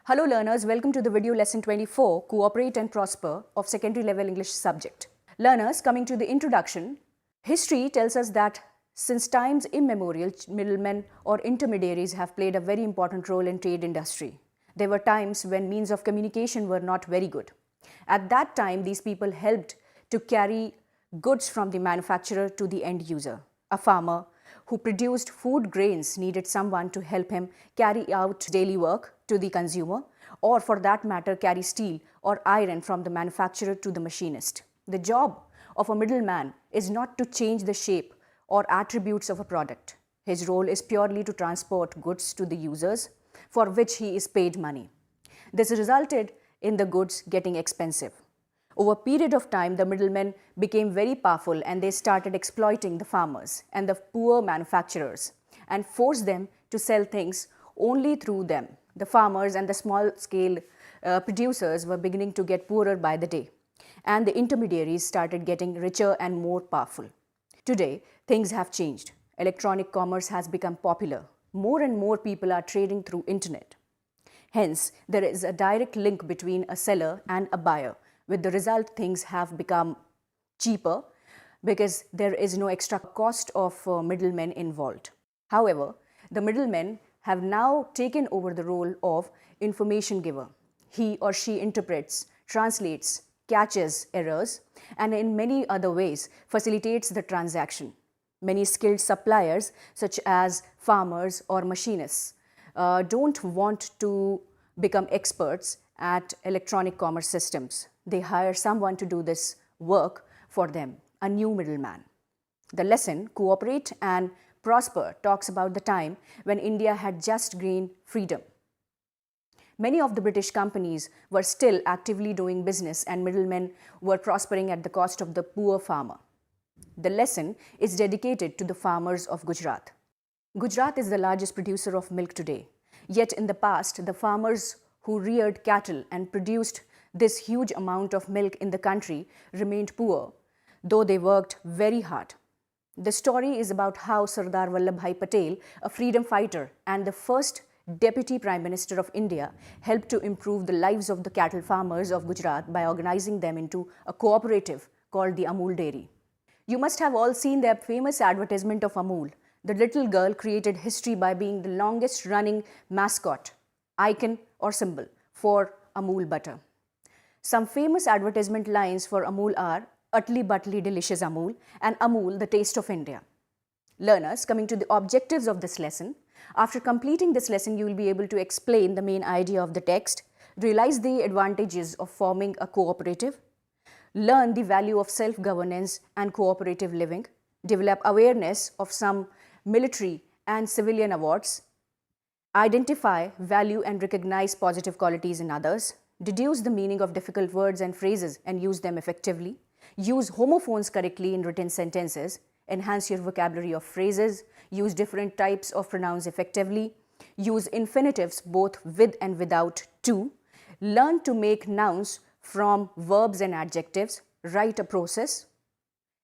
Hello learners, welcome to the video lesson 24, Cooperate and Prosper of secondary level English subject. Learners, coming to the introduction, history tells us that since times immemorial, middlemen or intermediaries have played a very important role in trade industry. There were times when means of communication were not very good. At that time, these people helped to carry goods from the manufacturer to the end user. A farmer who produced food grains needed someone to help him carry out daily work to the consumer, or for that matter carry steel or iron from the manufacturer to the machinist. The job of a middleman is not to change the shape or attributes of a product. His role is purely to transport goods to the users, for which he is paid money. This resulted in the goods getting expensive. Over a period of time, the middlemen became very powerful and they started exploiting the farmers and the poor manufacturers and forced them to sell things only through them. The farmers and the small-scale producers were beginning to get poorer by the day, and the intermediaries started getting richer and more powerful. Today, things have changed. Electronic commerce has become popular. More and more people are trading through internet. Hence, there is a direct link between a seller and a buyer. With the result, things have become cheaper because there is no extra cost of middlemen involved. However, the middlemen have now taken over the role of information giver. He or she interprets, translates, catches errors, and in many other ways facilitates the transaction. Many skilled suppliers, such as farmers or machinists, don't want to become experts at electronic commerce systems. They hire someone to do this work for them, a new middleman. The lesson, Cooperate and Prosper, talks about the time when India had just gained freedom. Many of the British companies were still actively doing business and middlemen were prospering at the cost of the poor farmer. The lesson is dedicated to the farmers of Gujarat. Gujarat is the largest producer of milk today. Yet in the past, the farmers who reared cattle and produced this huge amount of milk in the country remained poor, though they worked very hard. The story is about how Sardar Vallabhbhai Patel, a freedom fighter and the first Deputy Prime Minister of India, helped to improve the lives of the cattle farmers of Gujarat by organizing them into a cooperative called the Amul Dairy. You must have all seen their famous advertisement of Amul. The little girl created history by being the longest running mascot, icon or symbol for Amul butter. Some famous advertisement lines for Amul are "Utly Butly Delicious Amul" and "Amul, the taste of India." Learners, coming to the objectives of this lesson, after completing this lesson, you will be able to explain the main idea of the text, realize the advantages of forming a cooperative, learn the value of self-governance and cooperative living, develop awareness of some military and civilian awards, identify, value and recognize positive qualities in others, deduce the meaning of difficult words and phrases and use them effectively, use homophones correctly in written sentences, enhance your vocabulary of phrases, use different types of pronouns effectively, use infinitives both with and without to, learn to make nouns from verbs and adjectives, write a process,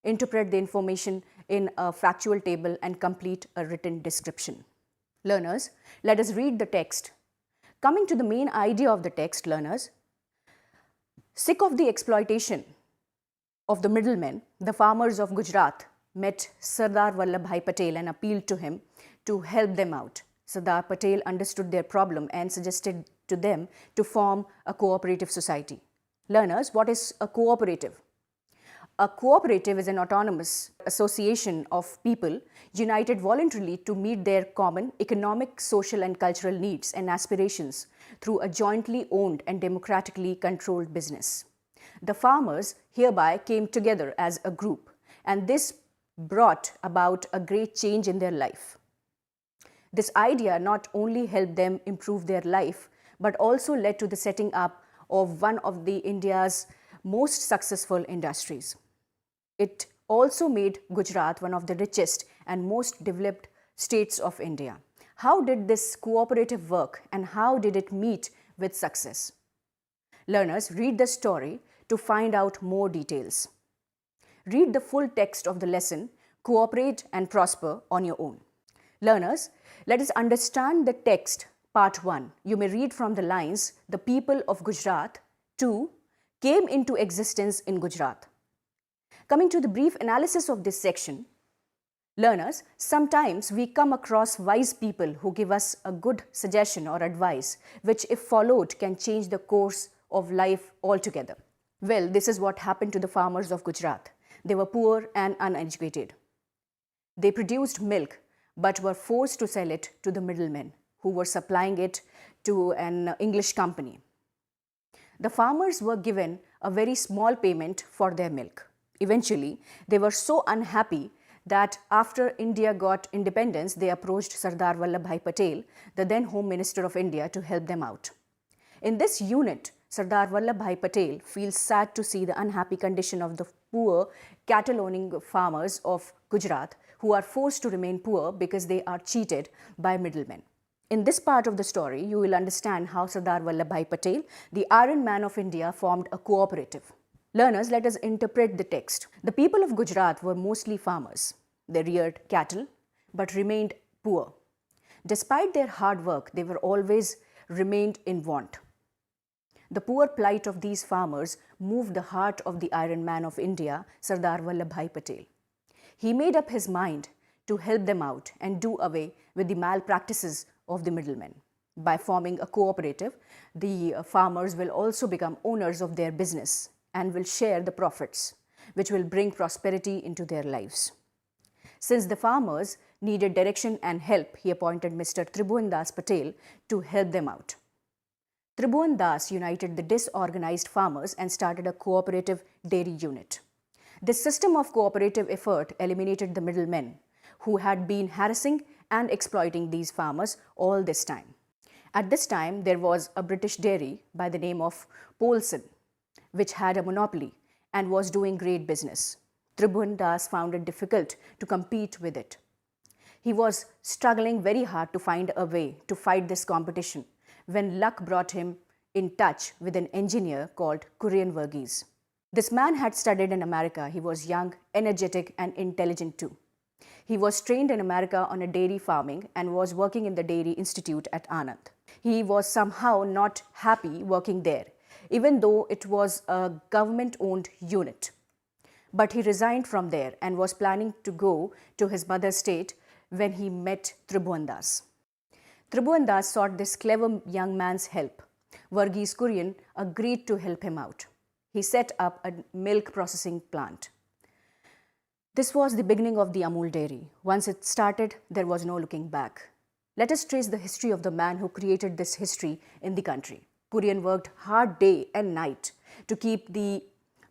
interpret the information in a factual table and complete a written description. Learners, let us read the text. Coming to the main idea of the text, learners, sick of the exploitation of the middlemen, the farmers of Gujarat met Sardar Vallabhbhai Patel and appealed to him to help them out. Sardar Patel understood their problem and suggested to them to form a cooperative society. Learners, what is a cooperative? A cooperative is an autonomous association of people united voluntarily to meet their common economic, social and cultural needs and aspirations through a jointly owned and democratically controlled business. The farmers hereby came together as a group, and this brought about a great change in their life. This idea not only helped them improve their life, but also led to the setting up of one of the India's most successful industries. It also made Gujarat one of the richest and most developed states of India. How did this cooperative work and how did it meet with success? Learners, read the story to find out more details. Read the full text of the lesson, Cooperate and Prosper, on your own. Learners, let us understand the text Part 1. You may read from the lines, the people of Gujarat. 2. Came into existence in Gujarat. Coming to the brief analysis of this section, learners, sometimes we come across wise people who give us a good suggestion or advice, which if followed can change the course of life altogether. Well, this is what happened to the farmers of Gujarat. They were poor and uneducated. They produced milk but were forced to sell it to the middlemen who were supplying it to an English company. The farmers were given a very small payment for their milk. Eventually, they were so unhappy that after India got independence, they approached Sardar Vallabhbhai Patel, the then Home Minister of India, to help them out. In this unit, Sardar Vallabhbhai Patel feels sad to see the unhappy condition of the poor cattle-owning farmers of Gujarat who are forced to remain poor because they are cheated by middlemen. In this part of the story, you will understand how Sardar Vallabhbhai Patel, the Iron Man of India, formed a cooperative. Learners, let us interpret the text. The people of Gujarat were mostly farmers. They reared cattle but remained poor. Despite their hard work, they were always remained in want. The poor plight of these farmers moved the heart of the Iron Man of India, Sardar Vallabhbhai Patel. He made up his mind to help them out and do away with the malpractices of the middlemen. By forming a cooperative, the farmers will also become owners of their business and will share the profits, which will bring prosperity into their lives. Since the farmers needed direction and help, he appointed Mr. Tribhuwan Das Patel to help them out. Tribhuwan Das united the disorganized farmers and started a cooperative dairy unit. This system of cooperative effort eliminated the middlemen who had been harassing and exploiting these farmers all this time. At this time, there was a British dairy by the name of Polson, which had a monopoly and was doing great business. Tribhuwan Das found it difficult to compete with it. He was struggling very hard to find a way to fight this competition when luck brought him in touch with an engineer called Kurian Verghese. This man had studied in America. He was young, energetic and intelligent too. He was trained in America on a dairy farming and was working in the Dairy Institute at Anand. He was somehow not happy working there, even though it was a government-owned unit. But he resigned from there and was planning to go to his mother's state when he met Tribhuwan Das. Tribhuwan Das sought this clever young man's help. Verghese Kurian agreed to help him out. He set up a milk processing plant. This was the beginning of the Amul dairy. Once it started, there was no looking back. Let us trace the history of the man who created this history in the country. Kurian worked hard day and night to keep the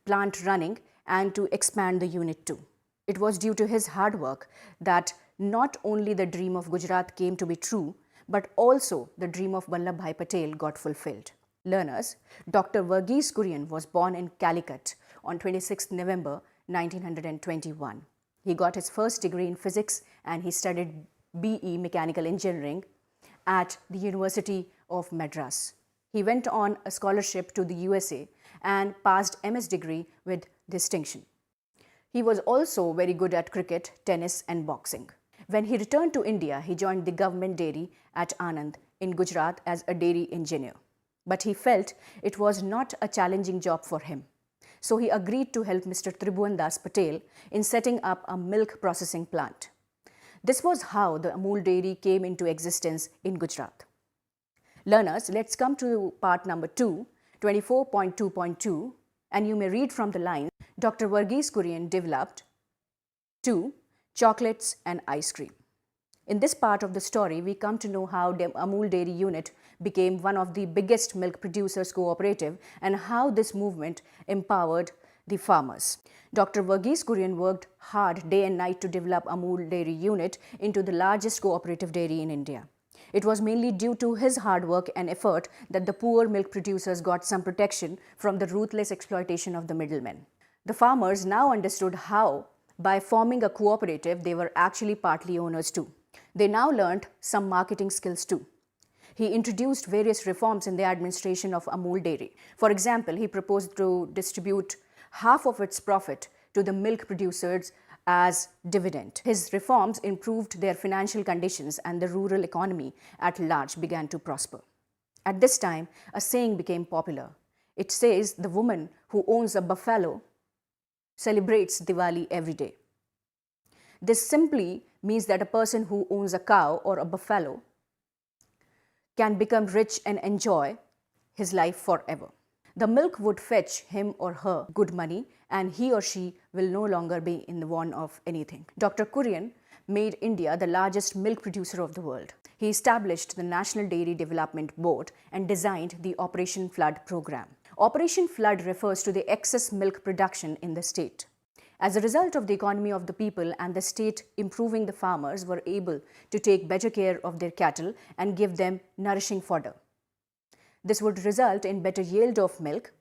plant running and to expand the unit too. It was due to his hard work that not only the dream of Gujarat came to be true, but also the dream of Vallabhbhai Patel got fulfilled. Learners, Dr. Verghese Kurian was born in Calicut on 26 November 1921. He got his first degree in physics and he studied BE Mechanical Engineering at the University of Madras. He went on a scholarship to the USA and passed MS degree with distinction. He was also very good at cricket, tennis and boxing. When he returned to India, he joined the government dairy at Anand in Gujarat as a dairy engineer. But he felt it was not a challenging job for him. So he agreed to help Mr. Tribhuwan Das Patel in setting up a milk processing plant. This was how the Amul dairy came into existence in Gujarat. Learners, let's come to part number 2, 24.2.2, and you may read from the line, Dr. Verghese Kurian developed 2. Chocolates and ice cream. In this part of the story, we come to know how the Amul dairy unit became one of the biggest milk producers cooperative and how this movement empowered the farmers. Dr. Verghese Kurian worked hard day and night to develop Amul dairy unit into the largest cooperative dairy in India. It was mainly due to his hard work and effort that the poor milk producers got some protection from the ruthless exploitation of the middlemen. The farmers now understood how, by forming a cooperative, they were actually partly owners too. They now learned some marketing skills too. He introduced various reforms in the administration of Amul dairy. For example, he proposed to distribute half of its profit to the milk producers as dividend. His reforms improved their financial conditions and the rural economy at large began to prosper. At this time, a saying became popular. It says the woman who owns a buffalo celebrates Diwali every day. This simply means that a person who owns a cow or a buffalo can become rich and enjoy his life forever. The milk would fetch him or her good money, and he or she will no longer be in the want of anything. Dr. Kurian made India the largest milk producer of the world. He established the National Dairy Development Board and designed the Operation Flood program. Operation Flood refers to the excess milk production in the state. As a result of the economy of the people and the state improving, the farmers were able to take better care of their cattle and give them nourishing fodder. This would result in better yield of milk,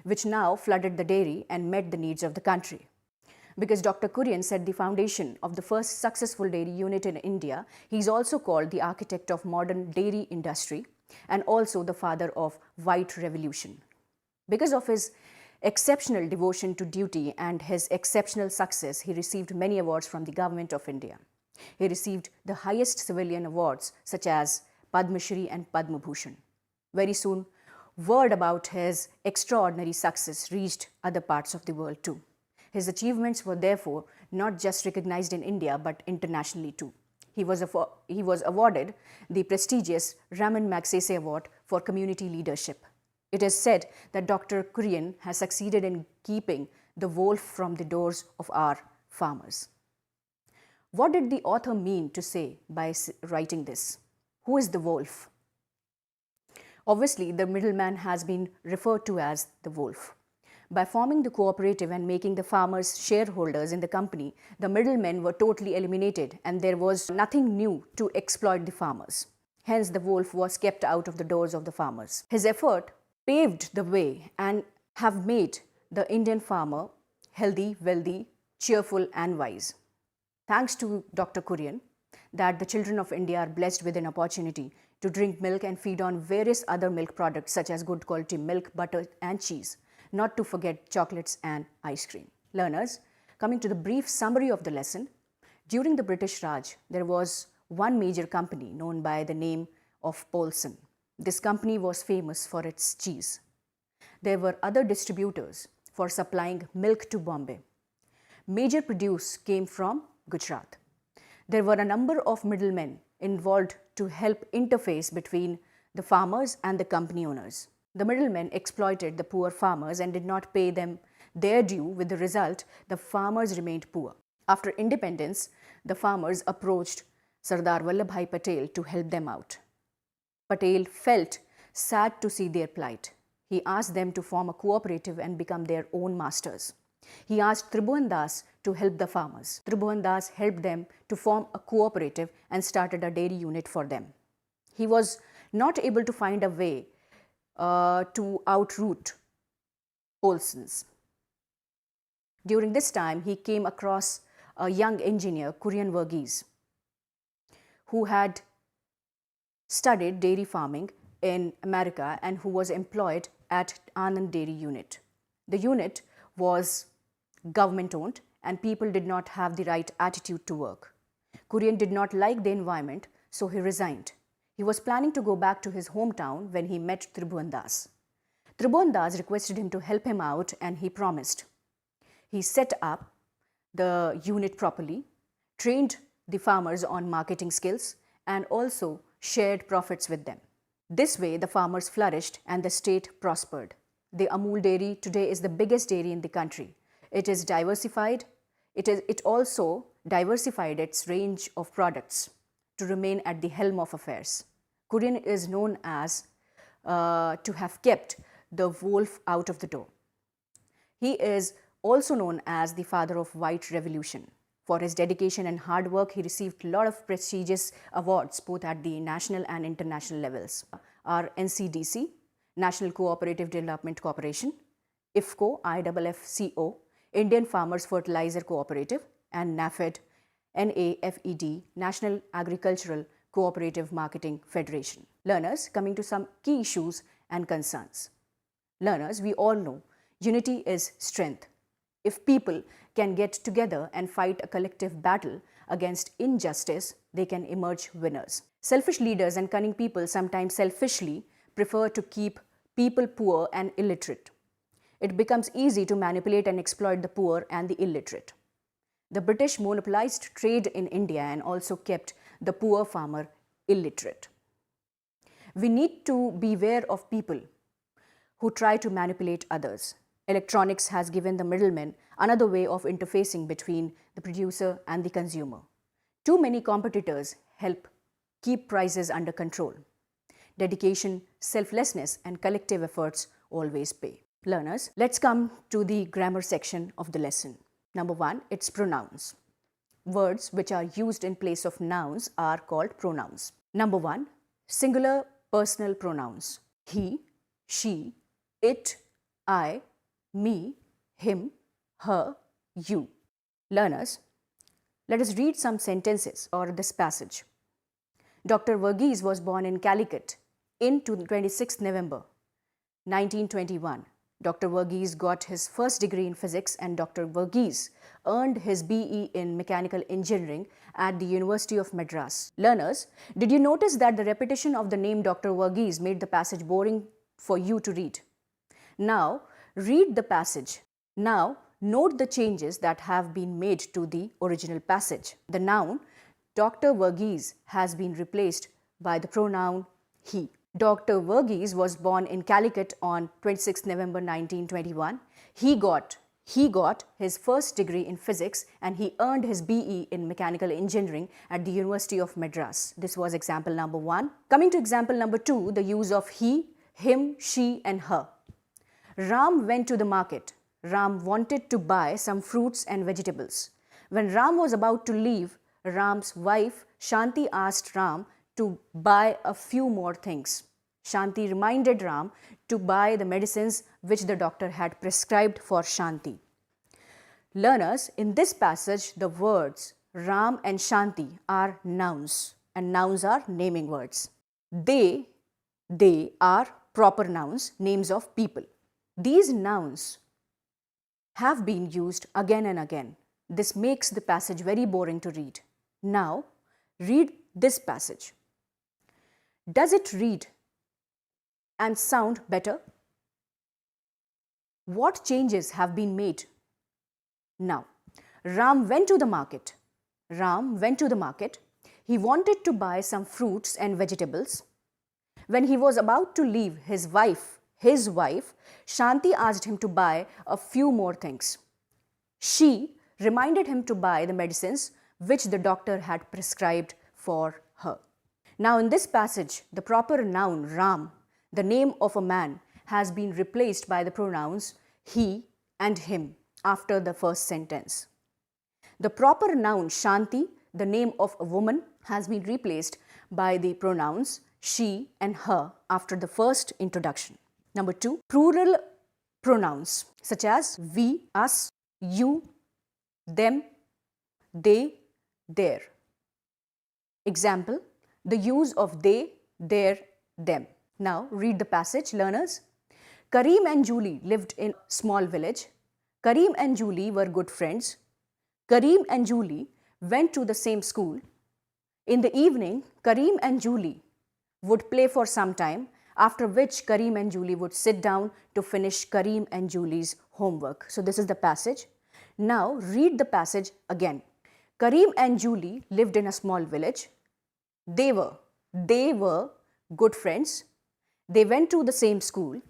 which now flooded the dairy and met the needs of the country. Because Dr. Kurian set the foundation of the first successful dairy unit in India, he is also called the architect of modern dairy industry and also the father of White Revolution. Because of his exceptional devotion to duty and his exceptional success, he received many awards from the government of India. He received the highest civilian awards such as Padma Shri and Padma Bhushan. Very soon, word about his extraordinary success reached other parts of the world too. His achievements were therefore not just recognized in India but internationally too. He was awarded the prestigious Raman Magsaysay Award for Community Leadership. It is said that Dr. Kurian has succeeded in keeping the wolf from the doors of our farmers. What did the author mean to say by writing this? Who is the wolf? Obviously, the middleman has been referred to as the wolf. By forming the cooperative and making the farmers shareholders in the company, the middlemen were totally eliminated and there was nothing new to exploit the farmers. Hence, the wolf was kept out of the doors of the farmers. His effort paved the way and have made the Indian farmer healthy, wealthy, cheerful and wise. Thanks to Dr. Kurian, that the children of India are blessed with an opportunity to drink milk and feed on various other milk products such as good quality milk, butter and cheese, not to forget chocolates and ice cream. Learners, coming to the brief summary of the lesson, during the British Raj, there was one major company known by the name of Polson. This company was famous for its cheese. There were other distributors for supplying milk to Bombay. Major produce came from Gujarat. There were a number of middlemen involved to help interface between the farmers and the company owners. The middlemen exploited the poor farmers and did not pay them their due. With the result, the farmers remained poor. After independence, the farmers approached Sardar Vallabhbhai Patel to help them out. Patel felt sad to see their plight. He asked them to form a cooperative and become their own masters. He asked Tribhuvan Das to help the farmers. Tribhuvan Das helped them to form a cooperative and started a dairy unit for them. He was not able to find a way to outroot Polsons. During this time, he came across a young engineer, Kurian Verghese, who had studied dairy farming in America and who was employed at Anand Dairy Unit. The unit was government owned and people did not have the right attitude to work. Kurian did not like the environment, so he resigned. He was planning to go back to his hometown when he met Tribhuvan Das. Tribhuvan Das requested him to help him out and he promised. He set up the unit properly, trained the farmers on marketing skills and also shared profits with them. This way, the farmers flourished and the state prospered. The Amul dairy today is the biggest dairy in the country. It is diversified. It also diversified its range of products to remain at the helm of affairs. Kurian is known as to have kept the wolf out of the door. He is also known as the father of White Revolution. For his dedication and hard work, he received a lot of prestigious awards both at the national and international levels. Our NCDC, National Cooperative Development Corporation, IFFCO, IFFCO, Indian Farmers Fertilizer Cooperative, and NAFED, NAFED, National Agricultural Cooperative Marketing Federation. Learners, coming to some key issues and concerns. Learners, we all know unity is strength. If people can get together and fight a collective battle against injustice, they can emerge winners. Selfish leaders and cunning people sometimes selfishly prefer to keep people poor and illiterate. It becomes easy to manipulate and exploit the poor and the illiterate. The British monopolized trade in India and also kept the poor farmer illiterate. We need to beware of people who try to manipulate others. Electronics has given the middlemen another way of interfacing between the producer and the consumer. Too many competitors help keep prices under control. Dedication, selflessness, and collective efforts always pay. Learners, let's come to the grammar section of the lesson. Number 1, it's pronouns. Words which are used in place of nouns are called pronouns. Number 1, singular personal pronouns. He, she, it, I, me, him, her, you. Learners, let us read some sentences or this passage. Dr. Verghese was born in Calicut in 26 November 1921. Dr. Verghese got his first degree in physics and Dr. Verghese earned his BE in mechanical engineering at the University of Madras. Learners, did you notice that the repetition of the name Dr. Verghese made the passage boring for you to read? Now, read the passage. Now, note the changes that have been made to the original passage. The noun Dr. Verghese has been replaced by the pronoun he. Dr. Verghese was born in Calicut on 26 November 1921. He got his first degree in physics and he earned his BE in mechanical engineering at the University of Madras. This was example number 1. Coming to example number 2, the use of he, him, she and her. Ram went to the market. Ram wanted to buy some fruits and vegetables. When Ram was about to leave, Ram's wife Shanti asked Ram to buy a few more things. Shanti reminded Ram to buy the medicines which the doctor had prescribed for Shanti. Learners, in this passage, the words Ram and Shanti are nouns, and nouns are naming words. They are proper nouns, names of people. These nouns have been used again and again. This makes the passage very boring to read. Now, read this passage. Does it read and sound better? What changes have been made? Now, Ram went to the market. Ram went to the market. He wanted to buy some fruits and vegetables. When he was about to leave, his wife, Shanti asked him to buy a few more things. She reminded him to buy the medicines which the doctor had prescribed for her. Now in this passage, the proper noun Ram, the name of a man, has been replaced by the pronouns he and him after the first sentence. The proper noun Shanti, the name of a woman, has been replaced by the pronouns she and her after the first introduction. Number 2, plural pronouns such as we, us, you, them, they, their. Example, the use of they, their, them. Now read the passage, learners. Kareem and Julie lived in a small village. Kareem and Julie were good friends. Kareem and Julie went to the same school. In the evening, Kareem and Julie would play for some time, after which Kareem and Julie would sit down to finish Kareem and Julie's homework. So this is the passage. Now read the passage again. Kareem and Julie lived in a small village. They were good friends. They went to the same school.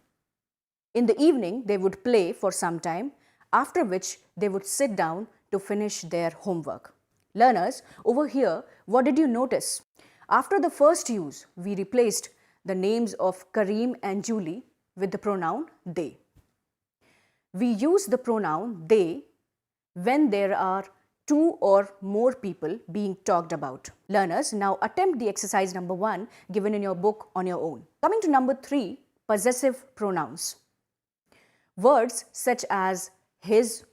In the evening, they would play for some time, after which they would sit down to finish their homework. Learners, over here, what did you notice? After the first use, we replaced the names of Kareem and Julie with the pronoun they. We use the pronoun they when there are two or more people being talked about. Learners, now attempt the exercise number 1 given in your book on your own. Coming to number 3, possessive pronouns. Words such as his,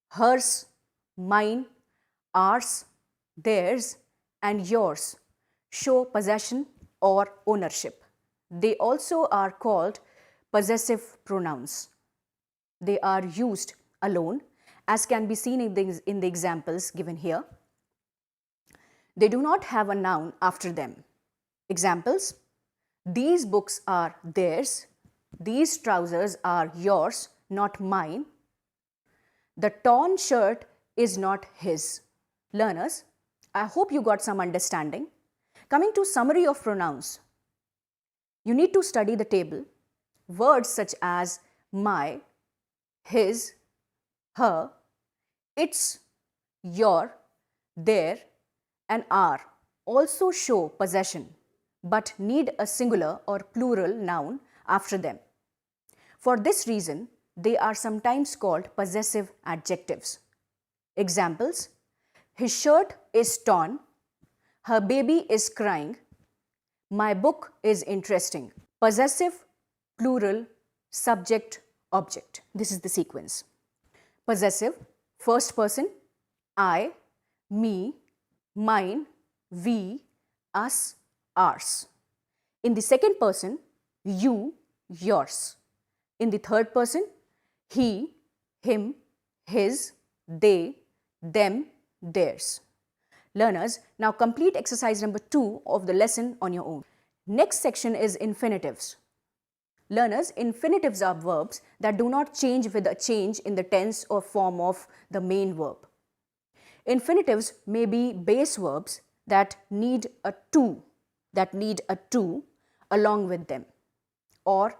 hers, mine, ours, theirs, and yours show possession or ownership. They also are called possessive pronouns. They are used alone as can be seen in the examples given here. They do not have a noun after them. Examples: these books are theirs, these trousers are yours, not mine. The torn shirt is not his. Learners, I hope you got some understanding. Coming to summary of pronouns, you need to study the table. Words such as my, his, her, its, your, their, and our also show possession but need a singular or plural noun after them. For this reason, they are sometimes called possessive adjectives. Examples: his shirt is torn, her baby is crying, my book is interesting. Possessive, plural, subject, object. This is the sequence. Possessive, first person, I, me, mine, we, us, ours. In the second person, you, yours. In the third person, he, him, his, they, them, theirs. Learners, now complete exercise number 2 of the lesson on your own. Next section is infinitives. Learners, infinitives are verbs that do not change with a change in the tense or form of the main verb. Infinitives may be base verbs that need a to along with them, or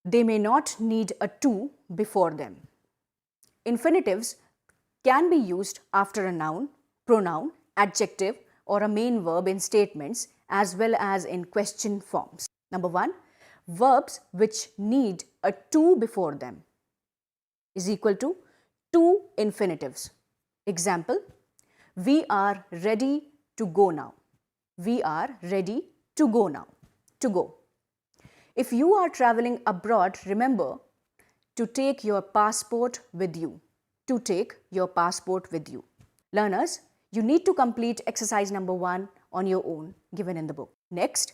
they may not need a to before them. Infinitives can be used after a noun, pronoun, adjective, or a main verb in statements as well as in question forms. Number 1, verbs which need a to before them is equal to two infinitives. Example: we are ready to go now. We are ready to go now. To go. If you are traveling abroad, remember to take your passport with you. To take your passport with you. Learners, you need to complete exercise number 1 on your own, given in the book. Next,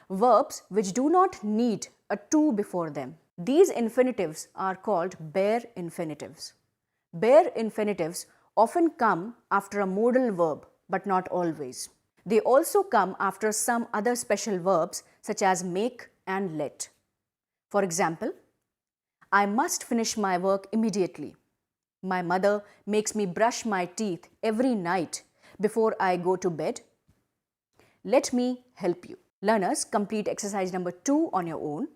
verbs which do not need a to before them. These infinitives are called bare infinitives. Bare infinitives often come after a modal verb, but not always. They also come after some other special verbs such as make and let. For example, I must finish my work immediately. My mother makes me brush my teeth every night before I go to bed. Let me help you. Learners, complete exercise number 2 on your own.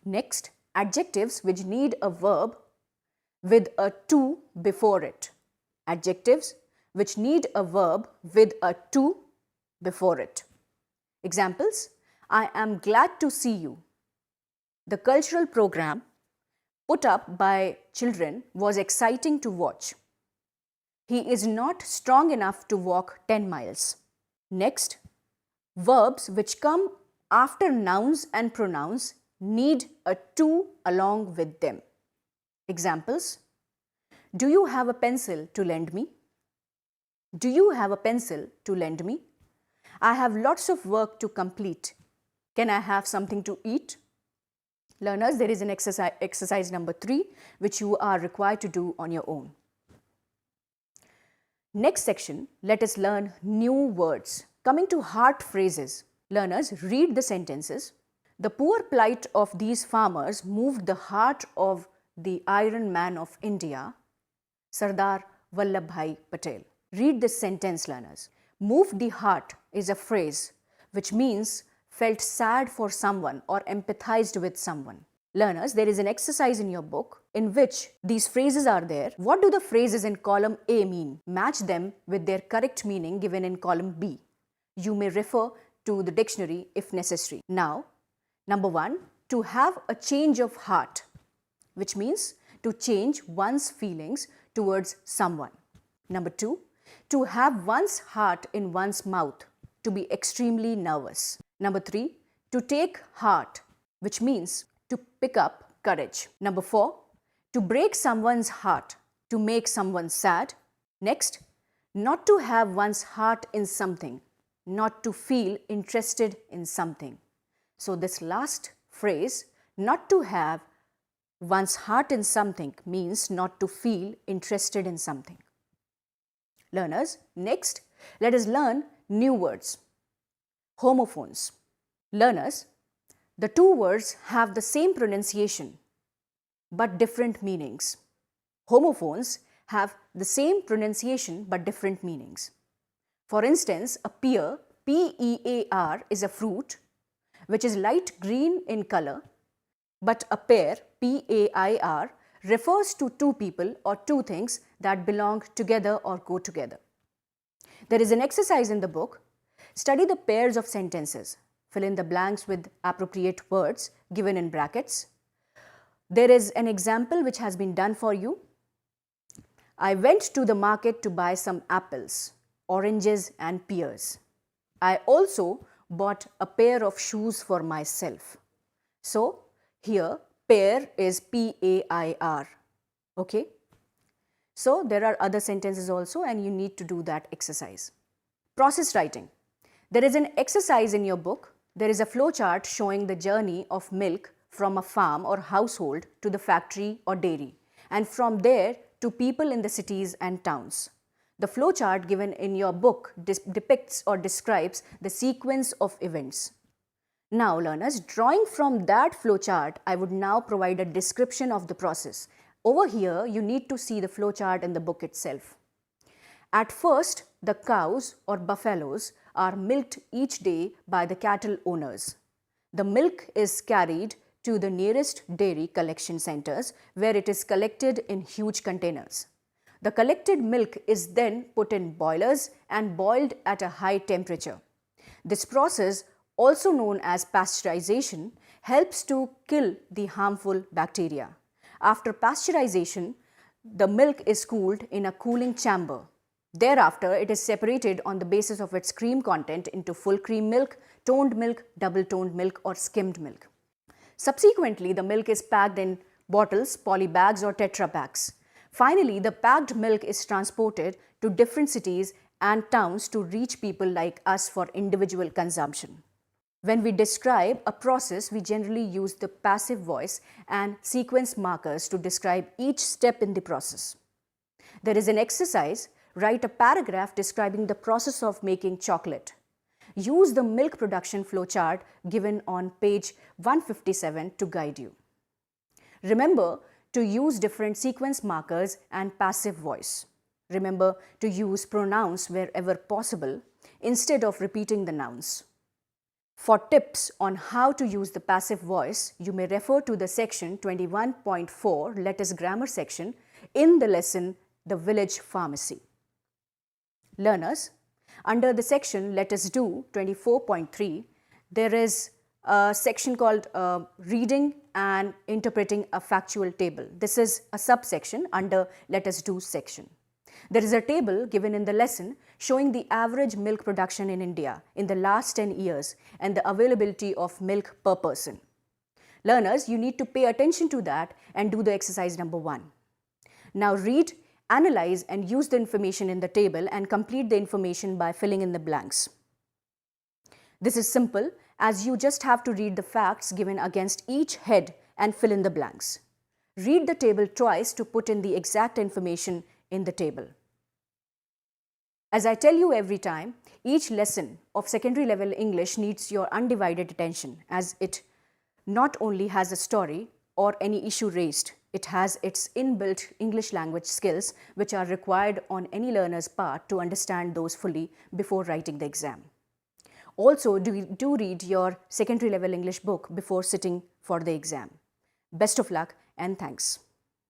Next, adjectives which need a verb with a to before it. Adjectives which need a verb with a to before it. Examples: I am glad to see you. The cultural program put up by children was exciting to watch. He is not strong enough to walk 10 miles. Next, verbs which come after nouns and pronouns need a to along with them. Examples: do you have a pencil to lend me? Do you have a pencil to lend me? I have lots of work to complete. Can I have something to eat? Learners, there is an exercise number 3 which you are required to do on your own. Next section, let us learn new words. Coming to heart phrases. Learners, read the sentences. The poor plight of these farmers moved the heart of the Iron Man of India, Sardar Vallabhbhai Patel. Read this sentence, learners. Moved the heart is a phrase which means felt sad for someone or empathized with someone. Learners, there is an exercise in your book in which these phrases are there. What do the phrases in column A mean? Match them with their correct meaning given in column B. You may refer to the dictionary if necessary. Now, number 1, to have a change of heart, which means to change one's feelings towards someone. Number 2, to have one's heart in one's mouth, to be extremely nervous. Number 3, to take heart, which means to pick up courage. Number 4, to break someone's heart, to make someone sad. Next, not to have one's heart in something, not to feel interested in something. So this last phrase, not to have One's heart in something means not to feel interested in something. Learners, next, let us learn new words. Homophones. Learners, the two words have the same pronunciation but different meanings. Homophones have the same pronunciation but different meanings. For instance, a pear, P-E-A-R, is a fruit which is light green in color, but a pair, P-A-I-R, refers to two people or two things that belong together or go together. There is an exercise in the book. Study the pairs of sentences. Fill in the blanks with appropriate words given in brackets. There is an example which has been done for you. I went to the market to buy some apples, oranges and pears. I also bought a pair of shoes for myself. So, here pair is P-A-I-R. Okay? So, there are other sentences also and you need to do that exercise. Process writing. There is an exercise in your book. There is a flowchart showing the journey of milk from a farm or household to the factory or dairy, and from there to people in the cities and towns. The flowchart given in your book depicts or describes the sequence of events. Now learners, drawing from that flowchart, I would now provide a description of the process. Over here, you need to see the flowchart in the book itself. At first, the cows or buffaloes are milked each day by the cattle owners. The milk is carried to the nearest dairy collection centers where it is collected in huge containers. The collected milk is then put in boilers and boiled at a high temperature. This process, also known as pasteurization, helps to kill the harmful bacteria. After pasteurization, the milk is cooled in a cooling chamber. Thereafter, it is separated on the basis of its cream content into full cream milk, toned milk, double toned milk or skimmed milk. Subsequently, the milk is packed in bottles, polybags or tetra packs. Finally, the packed milk is transported to different cities and towns to reach people like us for individual consumption. When we describe a process, we generally use the passive voice and sequence markers to describe each step in the process. There is an exercise. Write a paragraph describing the process of making chocolate. Use the milk production flowchart given on page 157 to guide you. Remember to use different sequence markers and passive voice. Remember to use pronouns wherever possible instead of repeating the nouns. For tips on how to use the passive voice, you may refer to the section 21.4 Letters Grammar section in the lesson The Village Pharmacy. Learners, under the section Let Us Do 24.3, there is a section called Reading and Interpreting a Factual Table. This is a subsection under Let Us Do section. There is a table given in the lesson showing the average milk production in India in the last 10 years and the availability of milk per person. Learners, you need to pay attention to that and do the exercise number 1. Now read, analyze and use the information in the table and complete the information by filling in the blanks. This is simple as you just have to read the facts given against each head and fill in the blanks. Read the table twice to put in the exact information in the table. As I tell you every time, each lesson of secondary level English needs your undivided attention as it not only has a story or any issue raised, it has its inbuilt English language skills which are required on any learner's part to understand those fully before writing the exam. Also, do read your secondary level English book before sitting for the exam. Best of luck and thanks.